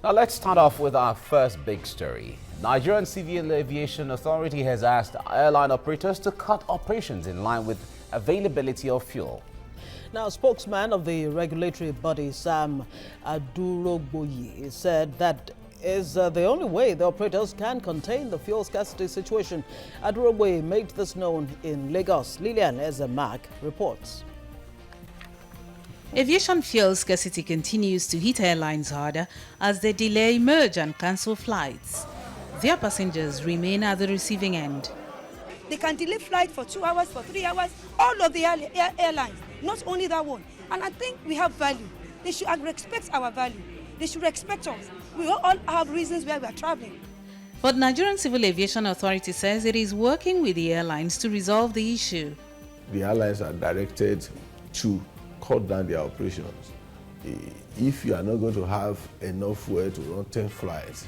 Now let's start off with our first big story. Nigerian Civil Aviation Authority has asked airline operators to cut operations in line with availability of fuel. Now, a spokesman of the regulatory body, Sam Adurogboyi, said that is the only way the operators can contain the fuel scarcity situation. Adurogboyi made this known in Lagos. Lillian Ezemak reports. Aviation fuel scarcity continues to hit airlines harder as they delay, merge and cancel flights. Their passengers remain at the receiving end. They can delay flight for 2 hours, for 3 hours, all of the airlines, not only that one. And I think we have value. They should respect our value. They should respect us. We all have reasons why we are traveling. But Nigerian Civil Aviation Authority says it is working with the airlines to resolve the issue. The airlines are directed to cut down their operations. If you are not going to have enough fuel to run 10 flights,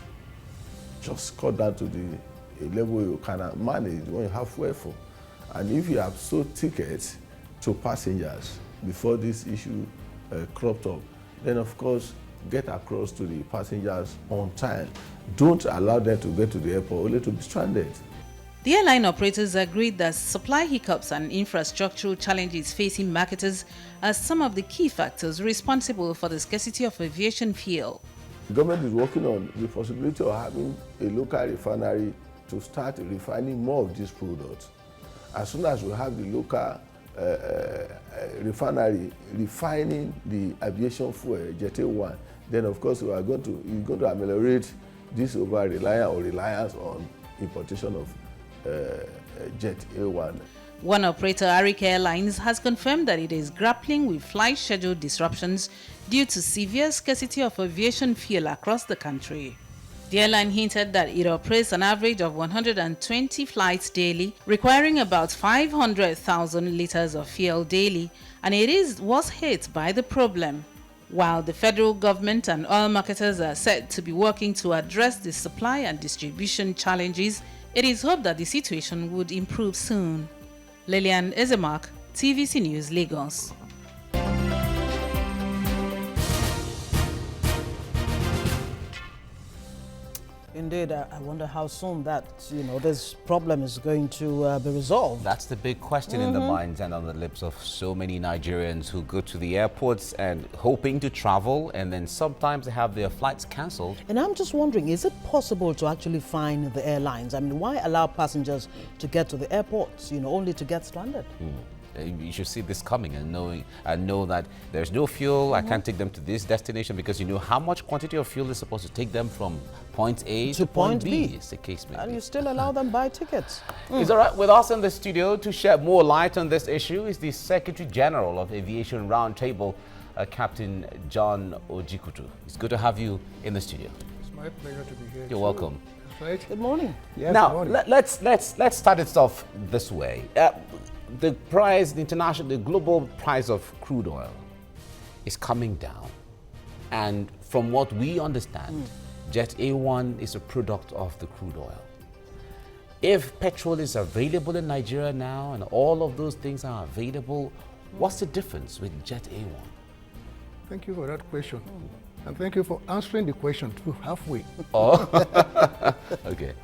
just cut down to the level you can manage when you have fuel for. And if you have sold tickets to passengers before this issue cropped up, then of course get across to the passengers on time. Don't allow them to get to the airport only to be stranded. The airline operators agreed that supply hiccups and infrastructural challenges facing marketers are some of the key factors responsible for the scarcity of aviation fuel. The government is working on the possibility of having a local refinery to start refining more of these products. As soon as we have the local refinery refining the aviation fuel, Jet A1, then of course it's going to ameliorate this reliance on importation of Jet A1. One operator, Arik Airlines, has confirmed that it is grappling with flight schedule disruptions due to severe scarcity of aviation fuel across the country. The airline hinted that it operates an average of 120 flights daily, requiring about 500,000 liters of fuel daily, and was hit by the problem. While the federal government and oil marketers are said to be working to address the supply and distribution challenges, it is hoped that the situation would improve soon. Lillian Ezemak, TVC News, Lagos. Indeed, I wonder how soon that, this problem is going to be resolved. That's the big question in the minds and on the lips of so many Nigerians who go to the airports and hoping to travel, and then sometimes they have their flights cancelled. And I'm just wondering, is it possible to actually fine the airlines? I mean, why allow passengers to get to the airports, only to get stranded? You should see this coming and know that there's no fuel. I can't take them to this destination because you know how much quantity of fuel is supposed to take them from point A to point B. It's the case, maybe. And you still allow them buy tickets. Is all right. With us in the studio to shed more light on this issue is the Secretary General of Aviation Roundtable, Captain John Ojikutu. It's good to have you in the studio. It's my pleasure to be here. You're welcome. That's right. Good morning. Yes, Now, good morning. let's start it off this way. The global price of crude oil is coming down. And from what we understand, Jet A1 is a product of the crude oil. If petrol is available in Nigeria now and all of those things are available, what's the difference with Jet A1? Thank you for that question. And thank you for answering the question too halfway. Oh, okay.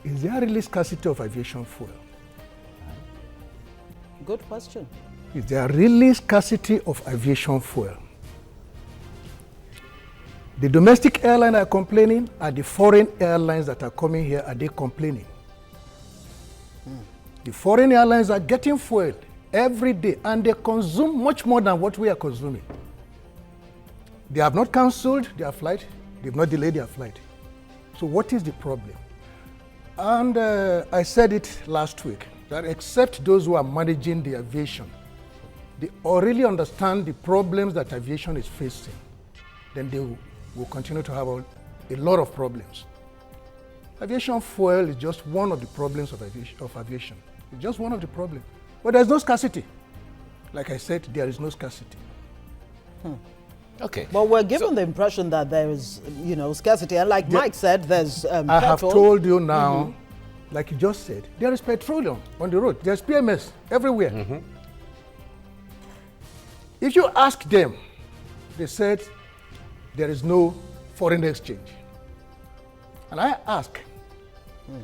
Is there really scarcity of aviation fuel? Good question. Is there really scarcity of aviation fuel? The domestic airlines are complaining, and the foreign airlines that are coming here, are they complaining? The foreign airlines are getting fuel every day, and they consume much more than what we are consuming. They have not cancelled their flight, they have not delayed their flight. So what is the problem? And I said it last week, that except those who are managing the aviation, they really understand the problems that aviation is facing, then they will continue to have a lot of problems. Aviation fuel is just one of the problems of aviation. It's just one of the problems. But there's no scarcity. Like I said, there is no scarcity. Okay. But we're given the impression that there is, scarcity. And like Mike said, there's I have told you now, like you just said, there is petroleum on the road. There's PMS everywhere. If you ask them, they said there is no foreign exchange. And I ask,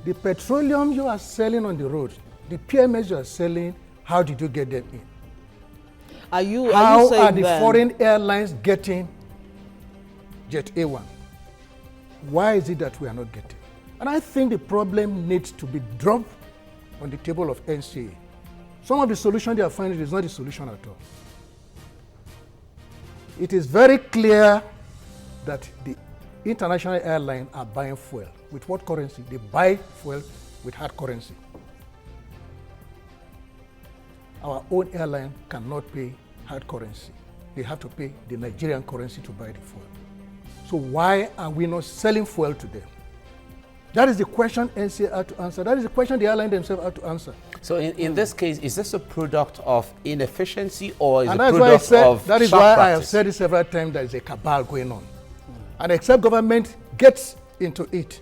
the petroleum you are selling on the road, the PMS you are selling, how did you get them in? Are you How saying are the then, foreign airlines getting Jet A1? Why is it that we are not getting? And I think the problem needs to be dropped on the table of NCA. Some of the solution they are finding is not the solution at all. It is very clear that the international airlines are buying fuel. With what currency? They buy fuel with hard currency. Our own airline cannot pay hard currency. They have to pay the Nigerian currency to buy the fuel. So why are we not selling fuel to them? That is the question NCA had to answer. That is the question the airline themselves had to answer. So in this case, is this a product of inefficiency or is And it a that's why I product said, of that is sharp why I have practice? said it several times, there is a cabal going on. And except government gets into it,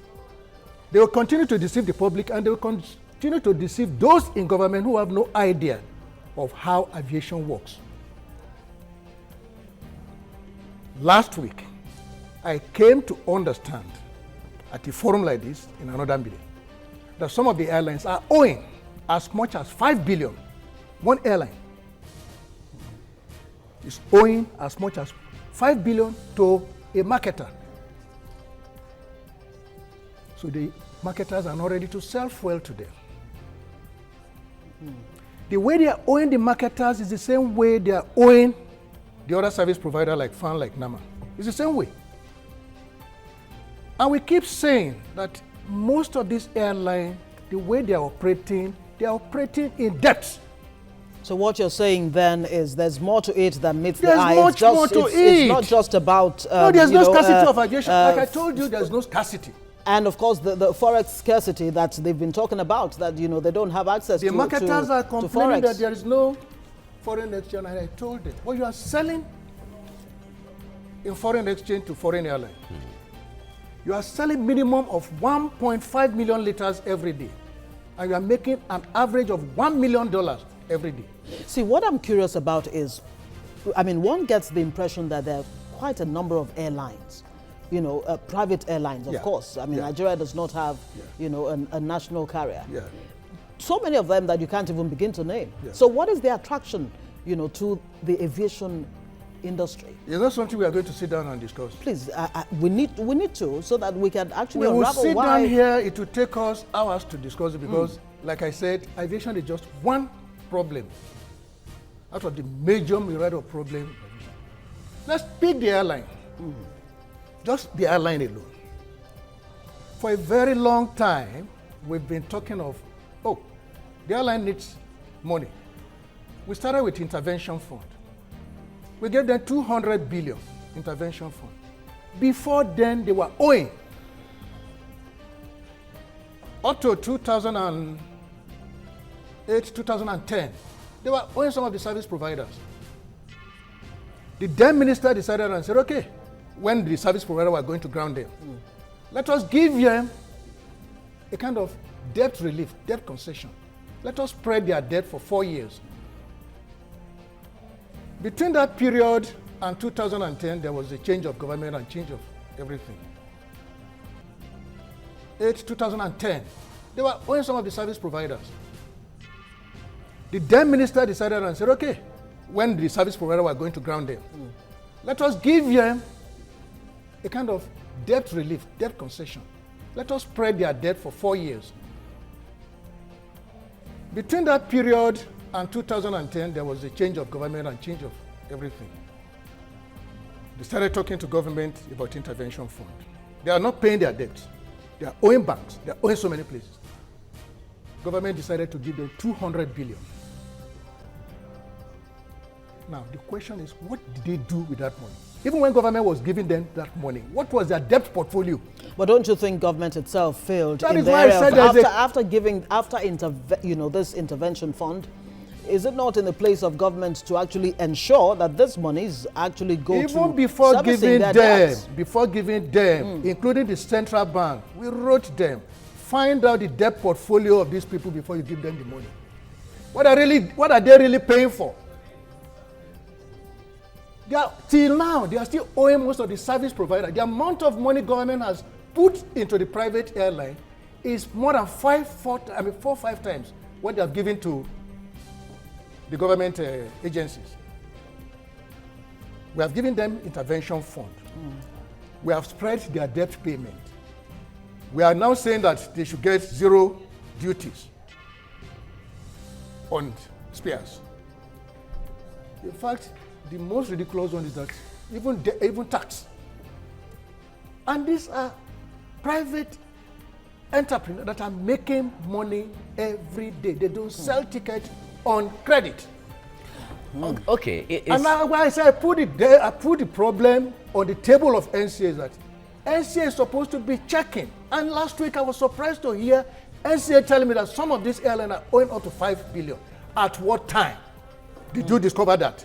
they will continue to deceive the public and they will continue to deceive those in government who have no idea of how aviation works. Last week, I came to understand at a forum like this in another meeting that some of the airlines are owing as much as 5 billion. One airline is owing as much as 5 billion to a marketer. So the marketers are not ready to sell fuel to them. The way they are owing the marketers is the same way they are owing the other service provider like FAN, like NAMA. It's the same way. And we keep saying that most of these airlines, the way they are operating in debt. So what you're saying then is there's more to it than meets the There's eye. much more to It's it. not just about No, there's you no know, scarcity of aviation. Like I told you, there's no scarcity. and of course the forex scarcity that they've been talking about, that you know they don't have access The to marketers are to complaining forex. that there is no foreign exchange, and I told them, what you are selling in foreign exchange to foreign airline, you are selling minimum of 1.5 million liters every day, and you are making an average of $1 million every day. See, what I'm curious about is, I mean, one gets the impression that there are quite a number of airlines, you know, private airlines, of Yeah. course. I mean, Yeah. Nigeria does not have, Yeah. you know, a national carrier. Yeah. So many of them that you can't even begin to name. Yeah. So what is the attraction, you know, to the aviation industry? It's not something we are going to sit down and discuss. Please, we need to, so that we can actually We will unravel sit why. down here, it will take us hours to discuss it because, like I said, aviation is just one problem out of the major myriad of problems. Let's pick the airline. Just the airline alone. For a very long time, we've been talking of, oh, the airline needs money. We started with intervention fund. We gave them 200 billion intervention fund. Before then, they were owing. Up to 2008, 2010, they were owing some of the service providers. The then minister decided and said, okay, when the service provider were going to ground them, let us give them a kind of debt relief, debt concession. Let us spread their debt for 4 years. Between that period and 2010, there was a change of government and change of everything. 2010, they were owing some of the service providers. The then minister decided and said, okay, when the service provider were going to ground them, let us give them a kind of debt relief, debt concession. Let us spread their debt for 4 years. Between that period and 2010, there was a change of government and change of everything. They started talking to government about intervention fund. They are not paying their debt. They are owing banks. They are owing so many places. Government decided to give them 200 billion. Now, the question is, what did they do with that money? Even when government was giving them that money, what was their debt portfolio? But don't you think government itself failed That in is the why I area said of there's this intervention fund? Is it not in the place of government to actually ensure that this money is actually go to Even before servicing giving their them, debts? including the central bank, we wrote them, find out the debt portfolio of these people before you give them the money. What are they really paying for? Till now, they are still owing most of the service provider. The amount of money government has put into the private airline is more than 4 or 5 times what they have given to the government agencies. We have given them intervention fund. We have spread their debt payment. We are now saying that they should get 0 duties on spares. In fact, the most ridiculous one is that even tax. And these are private entrepreneurs that are making money every day. They don't sell tickets on credit. Okay. And now why I say I put the problem on the table of NCA is that NCA is supposed to be checking. And last week I was surprised to hear NCA telling me that some of these airlines are owing up to 5 billion. At what time did you discover that?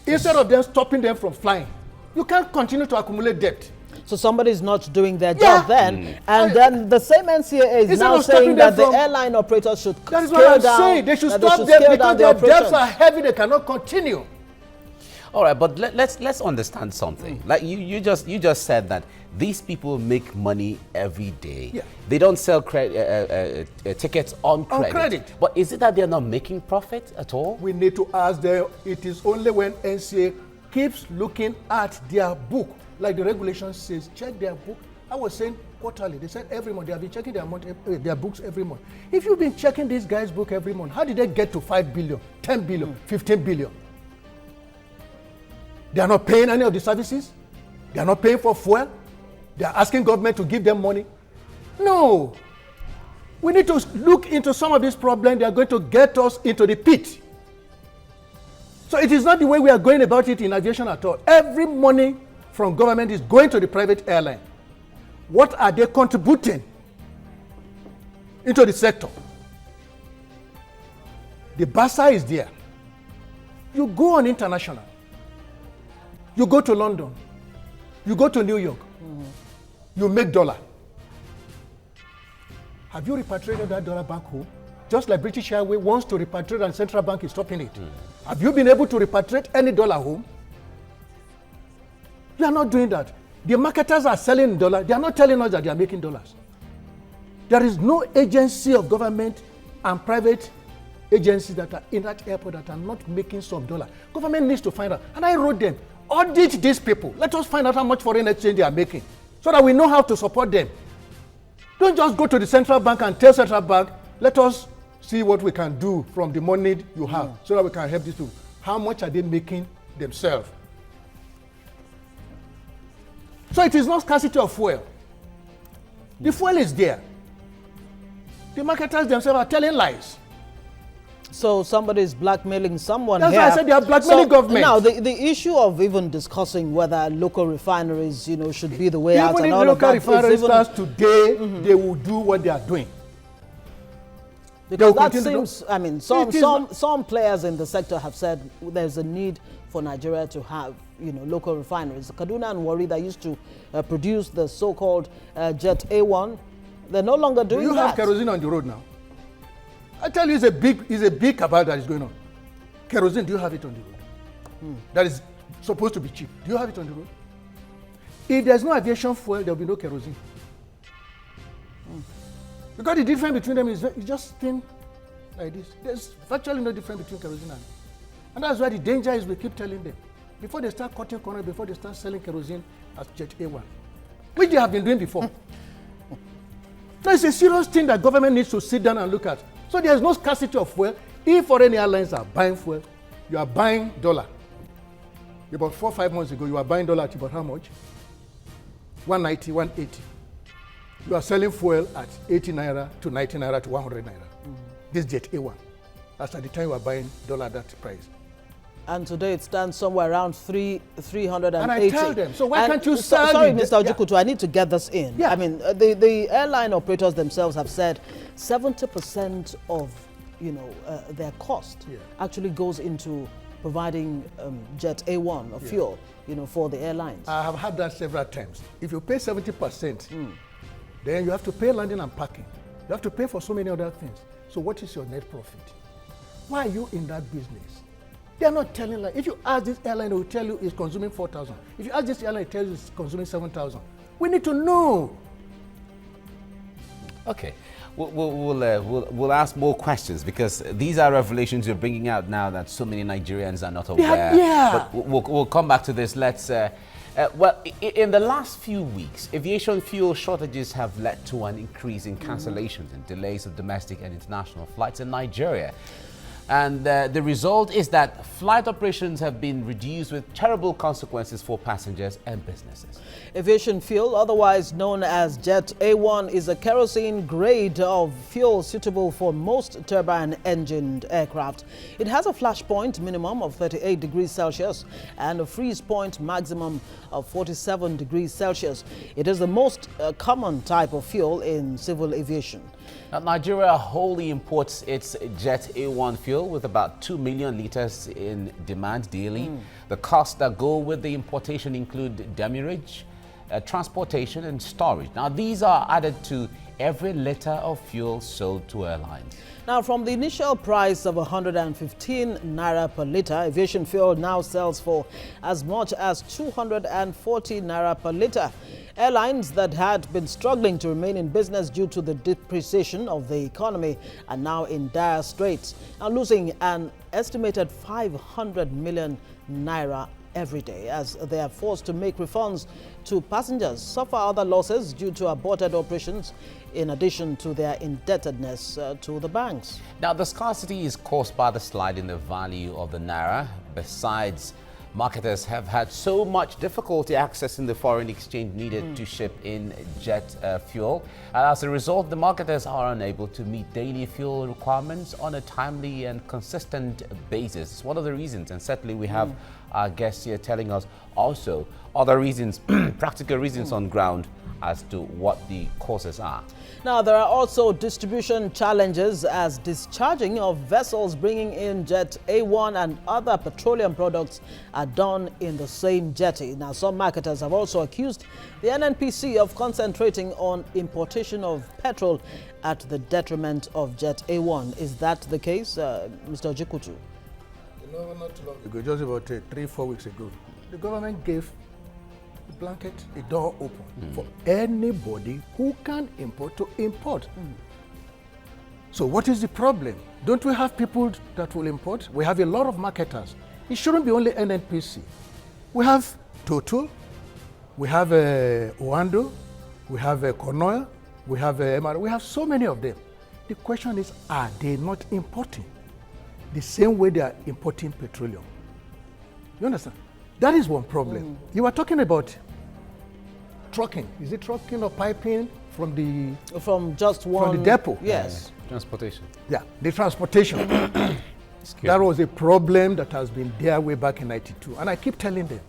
Instead of them stopping them from flying, you can't continue to accumulate debt. So somebody's not doing their job then, and then the same NCAA is now saying that the airline operators should scale down. That is what I'm saying. They should stop them because their debts are heavy. They cannot continue. All right, but let's understand something. Like you just said that these people make money every day. Yeah. They don't sell tickets on credit. But is it that they're not making profit at all? We need to ask them. It is only when NCA keeps looking at their book, like the regulation says, check their book. I was saying quarterly. They said every month. They have been checking their books every month. If you've been checking these guys' book every month, how did they get to 5 billion, 10 billion, 15 billion? They are not paying any of the services. They are not paying for fuel. They are asking government to give them money. No. We need to look into some of these problems. They are going to get us into the pit. So it is not the way we are going about it in aviation at all. Every money from government is going to the private airline. What are they contributing into the sector? The BASA is there. You go on international. You go to London. You go to New York. You make dollar. Have you repatriated that dollar back home? Just like British Airways wants to repatriate and Central Bank is stopping it. Have you been able to repatriate any dollar home? You are not doing that. The marketers are selling dollars. They are not telling us that they are making dollars. There is no agency of government and private agencies that are in that airport that are not making some dollar. Government needs to find out. And I wrote them, audit these people. Let us find out how much foreign exchange they are making so that we know how to support them. Don't just go to the central bank and tell central bank, let us see what we can do from the money you have so that we can help these people. How much are they making themselves? So it is not scarcity of fuel. The fuel is there. The marketers themselves are telling lies. So somebody is blackmailing someone. That's here. why I said they are blackmailing government. Now, the issue of even discussing whether local refineries, should be the way out and all of that. Even if local refineries starts today, they will do what they are doing. Because that seems, some players in the sector have said there's a need for Nigeria to have, local refineries. Kaduna and Warri that used to produce the so-called Jet A1, they're no longer doing that. Do you have kerosene on the road now? I tell you, it's a big cabal that is going on. Kerosene, do you have it on the road? That is supposed to be cheap. Do you have it on the road? If there's no aviation fuel, there will be no kerosene. Because the difference between them is just thin like this. There's virtually no difference between kerosene and that's why the danger is we keep telling them. Before they start cutting corners, before they start selling kerosene as Jet A1, which they have been doing before. So it's a serious thing that government needs to sit down and look at. So there's no scarcity of fuel. If foreign airlines are buying fuel, you are buying dollar. About 4 or 5 months ago, you were buying dollar at about how much? 190, 180. You are selling fuel at 80 naira to 90 naira to 100 naira. This Jet A1. That's at the time you are buying dollar at that price. And today it stands somewhere around 380. And I tell them, so why can't you sell Sorry, it? Mr. Ojukwu, I need to get this in. Yeah. I mean, the airline operators themselves have said 70% of, their cost actually goes into providing Jet A1 or fuel, for the airlines. I have had that several times. If you pay 70%, then you have to pay landing and parking. You have to pay for so many other things. So what is your net profit? Why are you in that business? They are not telling, like, if you ask this airline, they will tell you it's consuming 4,000. If you ask this airline, it tells you it's consuming 7,000. We need to know. Okay, we'll ask more questions because these are revelations you're bringing out now that so many Nigerians are not aware. Yeah. But we'll come back to this. Let's. Well, in the last few weeks, aviation fuel shortages have led to an increase in cancellations and delays of domestic and international flights in Nigeria. And the result is that flight operations have been reduced with terrible consequences for passengers and businesses. Aviation fuel, otherwise known as Jet A1, is a kerosene grade of fuel suitable for most turbine-engined aircraft. It has a flash point minimum of 38 degrees Celsius and a freeze point maximum of 47 degrees Celsius. It is the most common type of fuel in civil aviation. Now, Nigeria wholly imports its Jet A1 fuel with about 2 million liters in demand daily. The costs that go with the importation include demurrage, transportation and storage. Now, these are added to every liter of fuel sold to airlines. Now, from the initial price of 115 naira per liter, aviation fuel now sells for as much as 240 naira per liter. Airlines that had been struggling to remain in business due to the depreciation of the economy are now in dire straits and losing an estimated 500 million naira every day as they are forced to make refunds to passengers, suffer other losses due to aborted operations, in addition to their indebtedness to the banks. Now, the scarcity is caused by the slide in the value of the naira. Besides, marketers have had so much difficulty accessing the foreign exchange needed to ship in jet fuel. And as a result, the marketers are unable to meet daily fuel requirements on a timely and consistent basis. It's one of the reasons, and certainly we have our guests here telling us also other reasons, practical reasons on ground as to what the causes are. Now, there are also distribution challenges as discharging of vessels bringing in Jet A1 and other petroleum products are done in the same jetty. Now, some marketers have also accused the NNPC of concentrating on importation of petrol at the detriment of Jet A1. Is that the case, Mr. Ojikutu? No, not too long ago, just about 3-4 weeks ago, the government gave a blanket, a door open for anybody who can import to import. So what is the problem? Don't we have people that will import? We have a lot of marketers. It shouldn't be only NNPC. We have Total, we have Oando, we have Konoya, we have MR. We have so many of them. The question is, are they not importing the same way they are importing petroleum? You understand? That is one problem. You are talking about trucking. Is it trucking or piping from the just one from the depot? Yes. Transportation. Yeah, the transportation. That was a problem that has been there way back in '92, and I keep telling them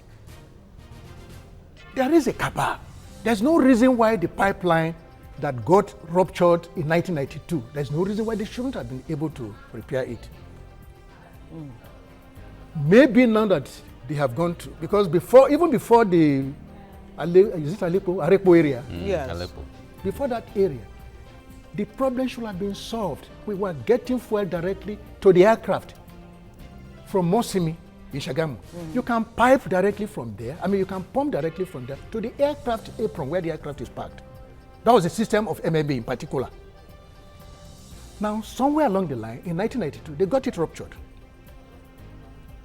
there is a cabal. There's no reason why the pipeline that got ruptured in 1992. There's no reason why they shouldn't have been able to repair it. Maybe now that they have gone to, because even before the Arepo area? Yes. Aleppo. Before that area, the problem should have been solved. We were getting fuel directly to the aircraft from Mosimi in Shagamu. You can pipe directly from there. I mean, you can pump directly from there to the aircraft apron where the aircraft is parked. That was the system of MMB in particular. Now, somewhere along the line, in 1992, they got it ruptured.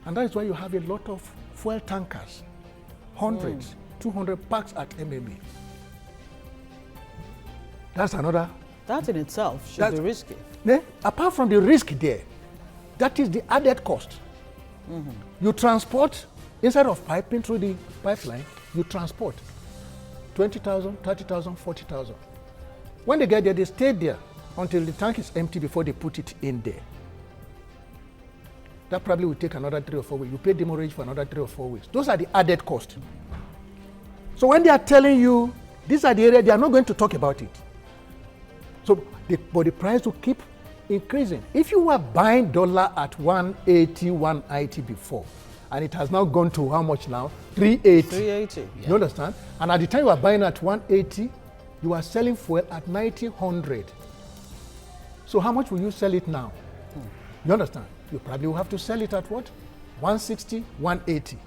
And that is why you have a lot of fuel tankers, hundreds, 200 parks at MMB. That's another. That in itself should be risky. Apart from the risk there, that is the added cost. You transport, instead of piping through the pipeline, you transport 20,000, 30,000, 40,000. When they get there, they stay there until the tank is empty before they put it in there. That probably will take another 3 or 4 weeks. You pay demurrage for another 3 or 4 weeks. Those are the added costs. So when they are telling you, these are the areas, they are not going to talk about it. So, but the price will keep increasing. If you were buying dollar at 180, 190 before, and it has now gone to how much now? 380. 380. You understand? And at the time you were buying at 180, you are selling fuel at 90, 100. So how much will you sell it now? You understand? You probably will have to sell it at what? 160, 180.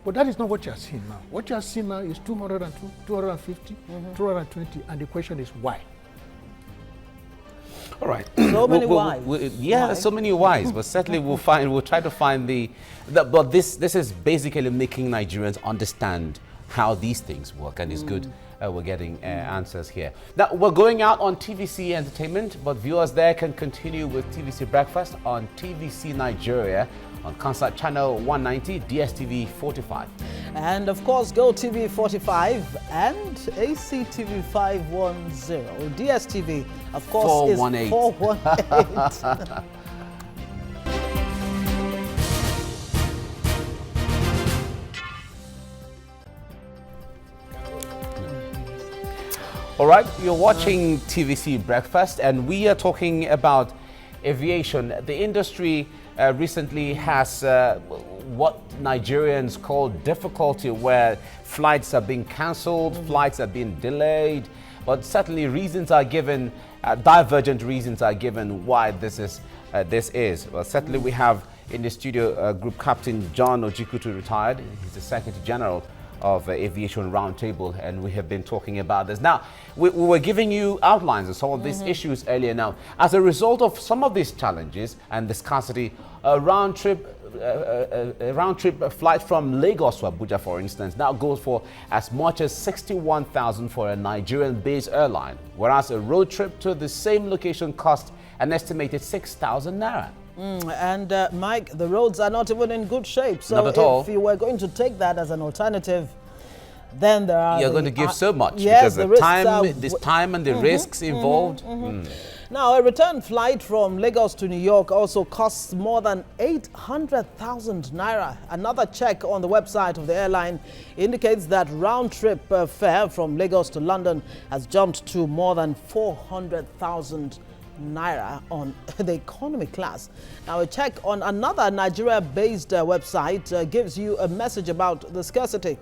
But that is not what you are seeing now. What you are seeing now is 202, 250, 220, and the question is why? All right. So many whys. Yeah, so many whys, but certainly we'll try to find but this is basically making Nigerians understand how these things work, and it's good we're getting answers here. Now, we're going out on TVC Entertainment, but viewers there can continue with TVC Breakfast on TVC Nigeria on Concert Channel 190, DSTV 45. And of course, GoTV 45 and ACTV 510. DSTV, of course, 418. is 418. All right, you're watching TVC Breakfast, and we are talking about aviation. The industry recently has what Nigerians call difficulty, where flights are being cancelled, flights are being delayed, but certainly reasons are given, divergent reasons are given why this is. Well, certainly we have in the studio Group Captain John Ojikutu, retired. He's the Secretary General of Aviation Roundtable, and we have been talking about this. Now, we were giving you outlines of some of these issues earlier. Now, as a result of some of these challenges and the scarcity, a round trip flight from Lagos to Abuja, for instance, now goes for as much as 61,000 for a Nigerian-based airline, whereas a road trip to the same location costs an estimated 6,000 naira. And Mike, the roads are not even in good shape. So Not at all. if you were going to take that as an alternative, then there are... You're going to give so much, yes, because the time and the risks involved. Now, a return flight from Lagos to New York also costs more than 800,000 naira. Another check on the website of the airline indicates that round-trip fare from Lagos to London has jumped to more than 400,000 naira on the economy class. Now, a check on another Nigeria-based website gives you a message about the scarcity.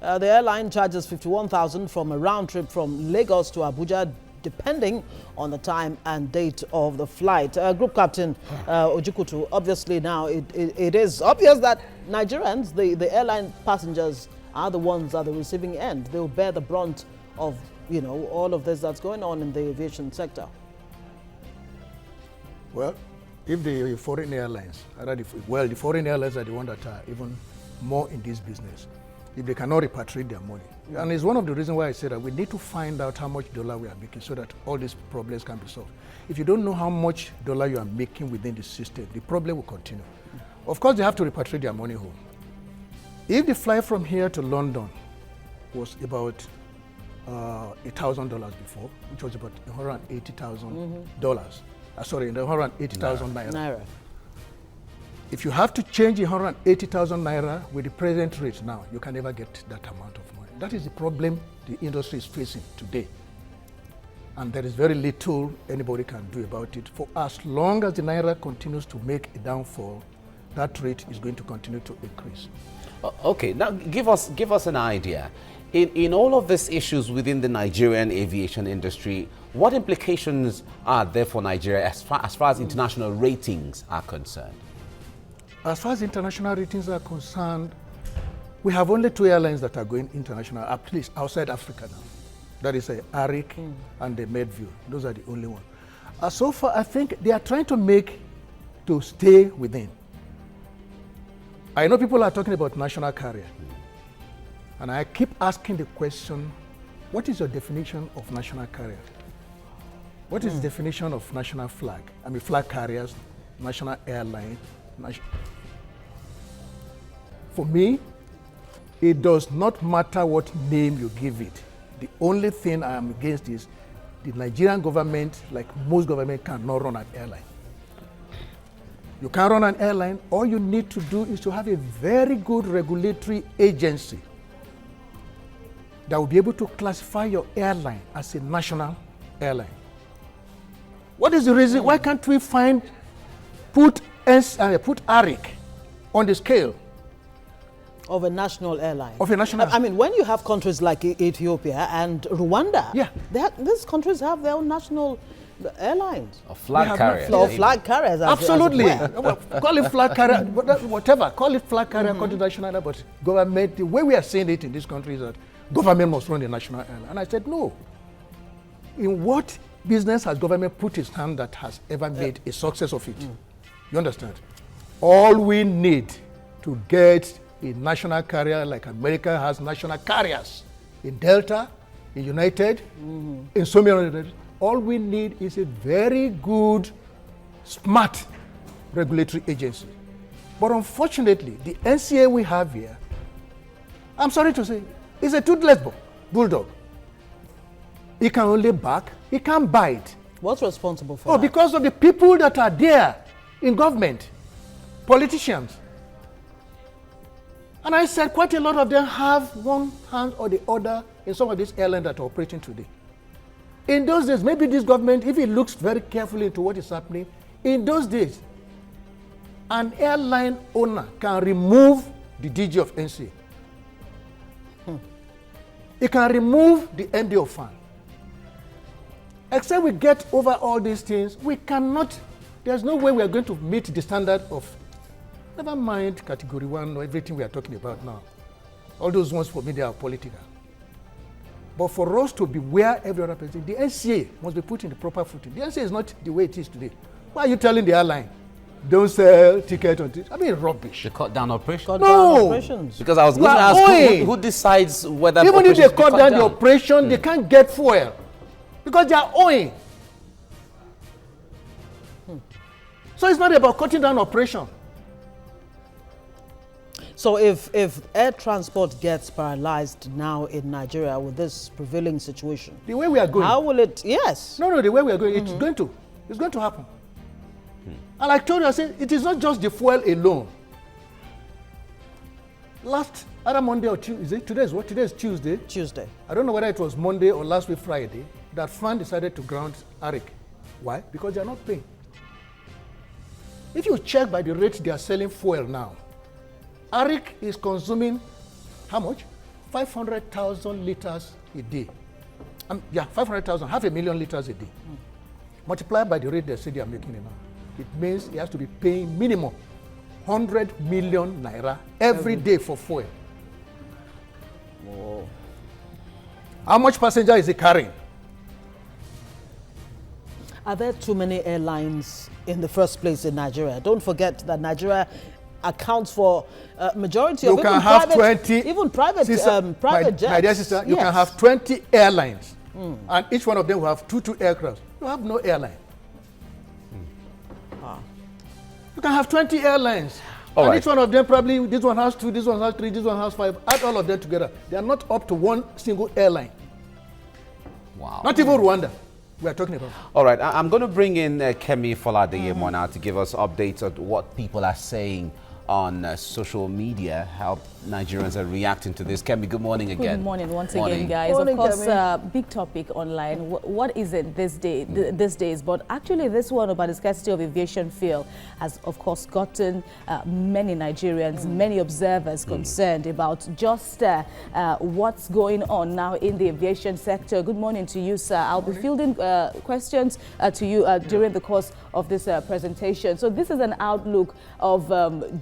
The airline charges 51,000 from a round trip from Lagos to Abuja, depending on the time and date of the flight. Group Captain Ojikutu, obviously now it is obvious that Nigerians, the airline passengers, are the ones at the receiving end. They will bear the brunt of, you know, all of this that's going on in the aviation sector. Well, if the foreign airlines, the foreign airlines are the ones that are even more in this business, if they cannot repatriate their money. And it's one of the reasons why I said that we need to find out how much dollar we are making so that all these problems can be solved. If you don't know how much dollar you are making within the system, the problem will continue. Of course, they have to repatriate their money home. If the flight from here to London was about $1,000 before, which was about $180,000, sorry, 180,000 naira. If you have to change 180,000 naira with the present rate now, you can never get that amount of money. That is the problem the industry is facing today. And there is very little anybody can do about it. For as long as the naira continues to make a downfall, that rate is going to continue to increase. Okay, now give us an idea. In all of these issues within the Nigerian aviation industry, what implications are there for Nigeria as far as international ratings are concerned? As far as international ratings are concerned, we have only 2 airlines that are going international, at least outside Africa now. That is Arik and the Medview. Those are the only ones. So far, I think they are trying to stay within. I know people are talking about national carrier. And I keep asking the question, what is your definition of national carrier? What is the definition of national flag? I mean, flag carriers, national airline. For me, it does not matter what name you give it. The only thing I am against is the Nigerian government, like most governments, cannot run an airline. You can't run an airline. All you need to do is to have a very good regulatory agency that will be able to classify your airline as a national airline. What is the reason? Why can't we put Arik on the scale of a national airline? Of a national. I mean, when you have countries like Ethiopia and Rwanda, yeah, these countries have their own national The airlines. Or flag carriers. No, flag carriers. Absolutely. Call it flag carrier, whatever. Call it flag carrier, call it national airline. But government, the way we are seeing it in this country is that government must run the national airline. And I said, no. In what business has government put its hand that has ever made a success of it? You understand? All we need to get a national carrier like America has national carriers in Delta, in United, in so many others. All we need is a very good, smart regulatory agency. But unfortunately, the NCA we have here, I'm sorry to say, is a toothless bulldog. He can only bark, he can't bite. What's responsible for that? Because of the people that are there in government, politicians. And I said quite a lot of them have one hand or the other in some of these airlines that are operating today. In those days, maybe this government, if it looks very carefully into what is happening, in those days, an airline owner can remove the DG of NCA. He can remove the MD of FAN. Except we get over all these things, we cannot, there's no way we are going to meet the standard of, never mind category 1 or everything we are talking about now. All those ones for me, they are political. But for us to be where every other person, the NCA must be put in the proper footing. The NCA is not the way it is today. Why are you telling the airline, don't sell tickets on tickets? I mean, rubbish. They cut down operations. Cut down operations. Because I was going to ask who decides whether even if they cut down the operation, operation, they can't get fuel because they are owing. So it's not about cutting down operation. So if air transport gets paralyzed now in Nigeria with this prevailing situation, the way we are going, how will it? Yes. No, the way we are going, it's going to happen. And like I told you, I said it is not just the fuel alone. Last other Monday or Tuesday, today is Tuesday. Tuesday. I don't know whether it was Monday or last week Friday that FAN decided to ground ARIC. Why? Because they are not paying. If you check by the rate they are selling fuel now, ARIC is consuming how much? 500,000 liters a day. 500,000, 500,000 liters a day. Multiplied by the rate they say they are making it now. It means he has to be paying minimum 100 million naira every day for fuel. Whoa. How much passenger is he carrying? Are there too many airlines in the first place in Nigeria? Don't forget that Nigeria accounts for majority of even private jets. My dear sister, you can have 20 airlines, and each one of them will have two aircrafts. You have no airline. You can have 20 airlines, and each one of them probably, this one has 2, this one has 3, this one has 5. Add all of them together, they are not up to one single airline. Wow. Not even Rwanda we are talking about. All right, I'm going to bring in Kemi Foladeye now to give us updates on what people are saying on social media, how Nigerians are reacting to this. Kemi, good morning again. Good morning once again, guys. Morning, of course, big topic online. What is it these days? But actually, this one about the scarcity of aviation fuel has, of course, gotten many Nigerians, many observers concerned about just what's going on now in the aviation sector. Good morning to you, sir. I'll be fielding questions to you during the course of this presentation. So this is an outlook of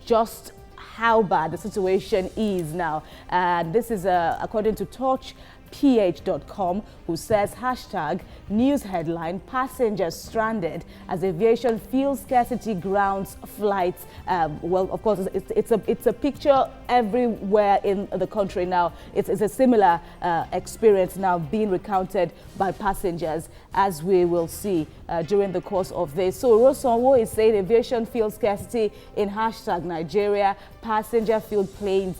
just how bad the situation is now. And this is according to torchph.com, who says hashtag news headline, passengers stranded as aviation fuel scarcity grounds flights. Well, of course, it's a picture everywhere in the country now. It's a similar experience now being recounted by passengers, as we will see during the course of this. So Rosonwo is saying aviation fuel scarcity in hashtag Nigeria. Passenger fueled planes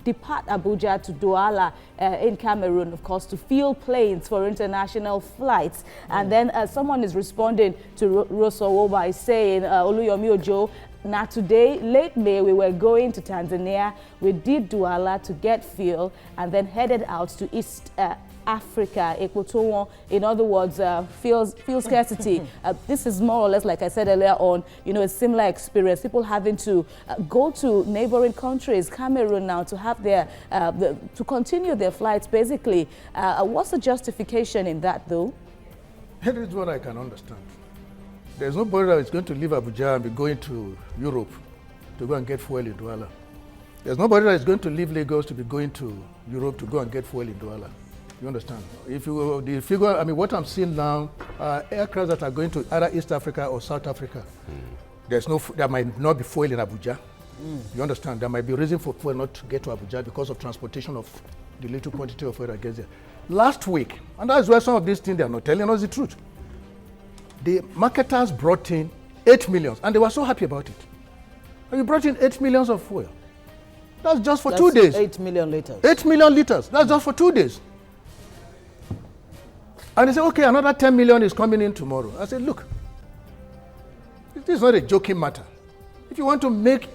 depart Abuja to Douala in Cameroon, of course, to fuel planes for international flights. And then someone is responding to Rosonwo by saying, Oluyomi Ojo, now today, late May, we were going to Tanzania. We did Douala to get fuel and then headed out to East Africa, Equatorial. In other words, fuel scarcity. This is more or less, like I said earlier on, a similar experience. People having to go to neighboring countries, Cameroon now, to have their to continue their flights. Basically, what's the justification in that, though? Here is what I can understand. There's nobody that is going to leave Abuja and be going to Europe to go and get fuel in Douala. There's nobody that is going to leave Lagos to be going to Europe to go and get fuel in Douala. You understand? If you the figure, I mean, what I'm seeing now, aircraft that are going to either East Africa or South Africa, there might not be fuel in Abuja. You understand? There might be reason for fuel not to get to Abuja because of transportation of the little quantity of fuel that gets there. Last week, and that's why some of these things they are not telling us the truth. The marketers brought in 8 million, and they were so happy about it. And you brought in 8 million of fuel. That's just for 2 days. 8 million liters. 8 million liters. That's just for 2 days. And they say, okay, another 10 million is coming in tomorrow. I said, look, this is not a joking matter. If you want to make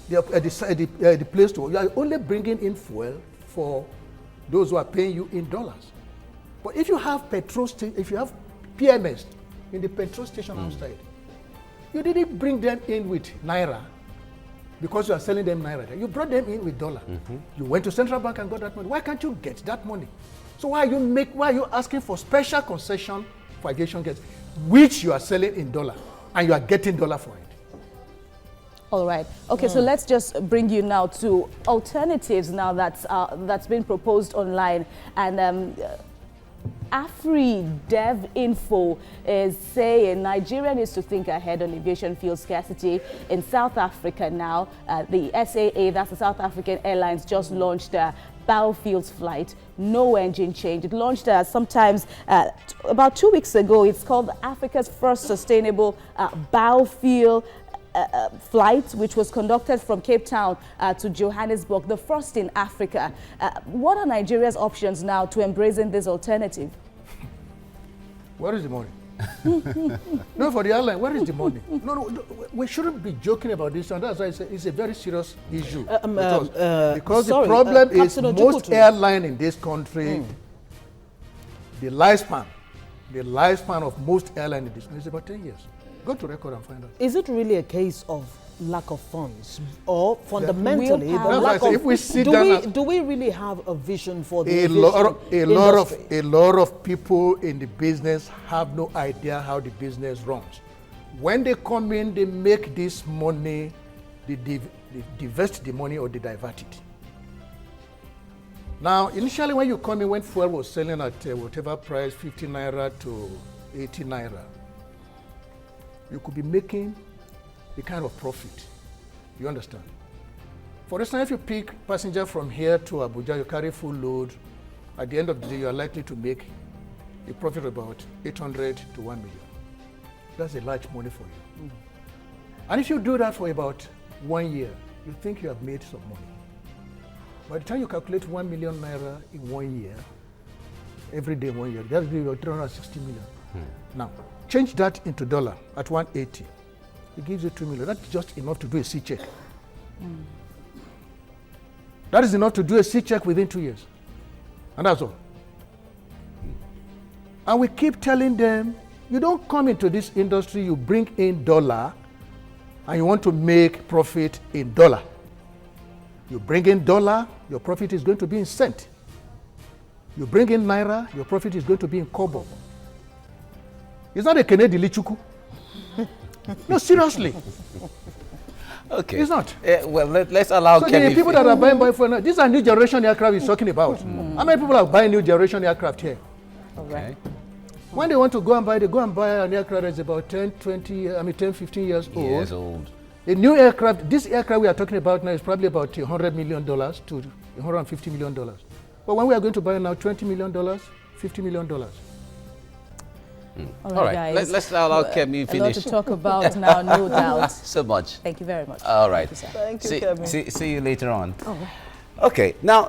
the place to, you are only bringing in fuel for those who are paying you in dollars. But if you have if you have PMS in the petrol station outside, you didn't bring them in with Naira because you are selling them Naira. You brought them in with dollar. You went to Central Bank and got that money. Why can't you get that money? So why are you asking for special concession for aviation gas, which you are selling in dollar, and you are getting dollar for it? All right. Okay, so let's just bring you now to alternatives now that's been proposed online. And AfriDevInfo is saying Nigeria needs to think ahead on aviation fuel scarcity. In South Africa now, the SAA, that's the South African Airlines, just launched a biofuels flight, no engine change. It launched sometimes about 2 weeks ago. It's called Africa's first sustainable biofuel flight, which was conducted from Cape Town to Johannesburg, the first in Africa. What are Nigeria's options now to embracing this alternative? Where is the money? No, for the airline, where is the money? No, we shouldn't be joking about this, and that's why it's a very serious issue. Because the problem is most airline in this country, the lifespan of most airline in this country is about 10 years. Go to record and find out. Is it really a case of lack of funds, or fundamentally the lack of? If we sit down, do we really have a vision for the a lot of people in the business have no idea how the business runs. When they come in, they make this money, they divest the money or they divert it. Now, initially when you come in, when fuel was selling at whatever price, 50 naira to 80 naira, you could be making the kind of profit. You understand? For instance, if you pick passenger from here to Abuja, you carry full load, at the end of the day, you are likely to make a profit of about 800 to 1 million. That's a large money for you. And if you do that for about 1 year, you think you have made some money. By the time you calculate 1 million naira in 1 year, every day 1 year, that will be about 360 million. Now, change that into dollar at 180. It gives you 2 million. That's just enough to do a C check. That is enough to do a C check within 2 years. And that's all. And we keep telling them, you don't come into this industry, you bring in dollar, and you want to make profit in dollar. You bring in dollar, your profit is going to be in cent. You bring in naira, your profit is going to be in kobo. It's not a Kennedy Lichuku. No, seriously. Okay. It's not. Well, let's allow so Kemi. The people that are buying now, these are new generation aircraft he's talking about. How many people are buying new generation aircraft here? Okay. When they want to go and buy, they go and buy an aircraft that's about 10, 15 years old. A new aircraft, this aircraft we are talking about now is probably about $100 million to $150 million. But when we are going to buy now, $20 million, $50 million. All right, guys. let's allow Kemi finish. A lot to talk about now, no doubt. So much. Thank you very much. All right. Thank you, Kemi. See you later on. All right. Okay, now,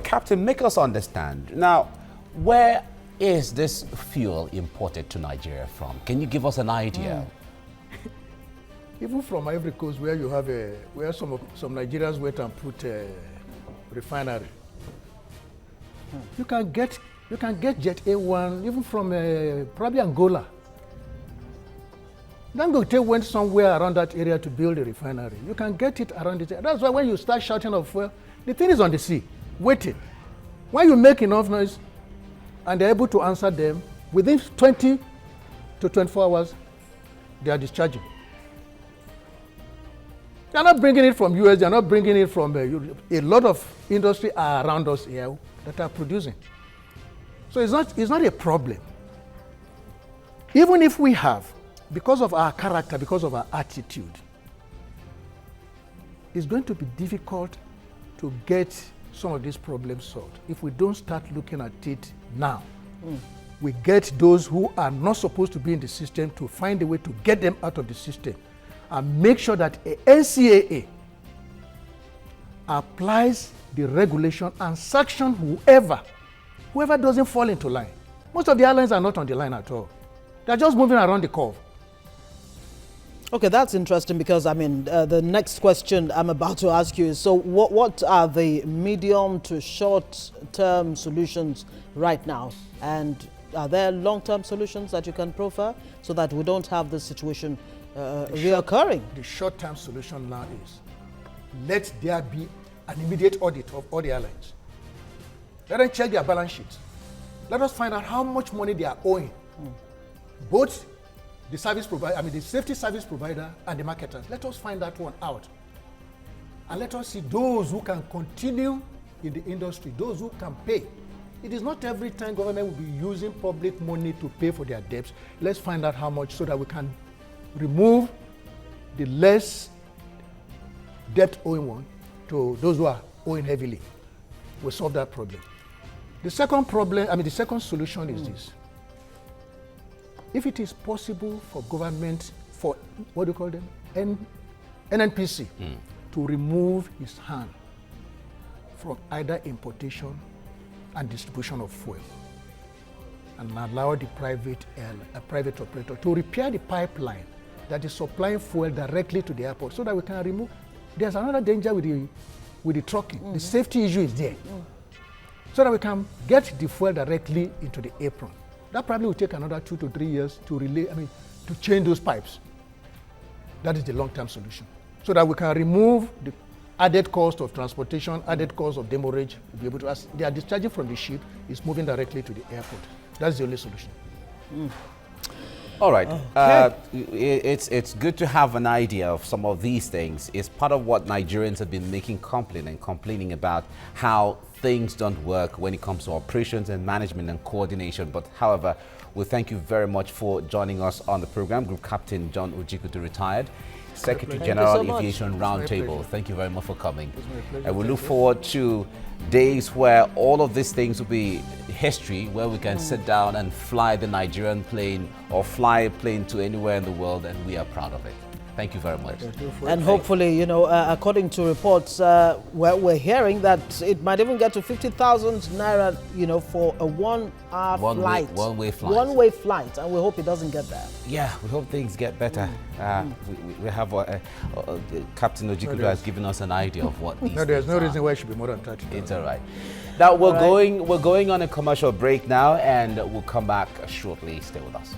Captain, make us understand. Now, where is this fuel imported to Nigeria from? Can you give us an idea? Even from Ivory Coast, where you have where some Nigerians went and put a refinery, you can get Jet A1 even from probably Angola. Dangote went somewhere around that area to build a refinery. You can get it around it. That's why when you start shouting of fuel, the thing is on the sea, waiting. When you make enough noise and they're able to answer them, within 20 to 24 hours, they are discharging. They are not bringing it from US, they are not bringing it from a lot of industry are around us here that are producing. So it's not a problem. Even if we have, because of our character, because of our attitude, it's going to be difficult to get some of these problems solved if we don't start looking at it now. We get those who are not supposed to be in the system to find a way to get them out of the system and make sure that a NCAA applies the regulation and sanction whoever doesn't fall into line. Most of the airlines are not on the line at all. They're just moving around the curve. Okay, that's interesting because, I mean, the next question I'm about to ask you is, so what are the medium to short-term solutions right now? And are there long-term solutions that you can proffer so that we don't have this situation reoccurring? The short-term solution now is let there be an immediate audit of all the airlines. Let them check their balance sheets. Let us find out how much money they are owing. Both the service provider, the safety service provider and the marketers. Let us find that one out. And let us see those who can continue in the industry, those who can pay. It is not every time government will be using public money to pay for their debts. Let's find out how much so that we can remove the less debt owing one to those who are owing heavily. We'll solve that problem. The second problem, the second solution is this. If it is possible for government, for what do you call them? NNPC, to remove his hand from either importation and distribution of fuel and allow the private operator to repair the pipeline that is supplying fuel directly to the airport so that we can remove. There's another danger with the trucking. The safety issue is there. So that we can get the fuel directly into the apron. That probably will take another 2 to 3 years to to change those pipes. That is the long-term solution. So that we can remove the added cost of transportation, added cost of demurrage. We'll be able to, as they are discharging from the ship, it's moving directly to the airport. That's the only solution. All right. It's good to have an idea of some of these things. It's part of what Nigerians have been making complaining about, how things don't work when it comes to operations and management and coordination. But however, we thank you very much for joining us on the program. Group Captain John Ojikudu, retired Secretary General Aviation Roundtable. Thank you very much for coming. And we look forward to days where all of these things will be history, where we can sit down and fly the Nigerian plane or fly a plane to anywhere in the world, and we are proud of it. Thank you very much. And hopefully, according to reports, we're hearing that it might even get to 50,000 naira, for a one-hour flight. One-way flight. One-way flight, and we hope it doesn't get there. Yeah, we hope things get better. We have Captain Ojikudu has given us an idea of what these there's no reason why it should be more than 30. It's all right. Now we're going on a commercial break now, and we'll come back shortly. Stay with us.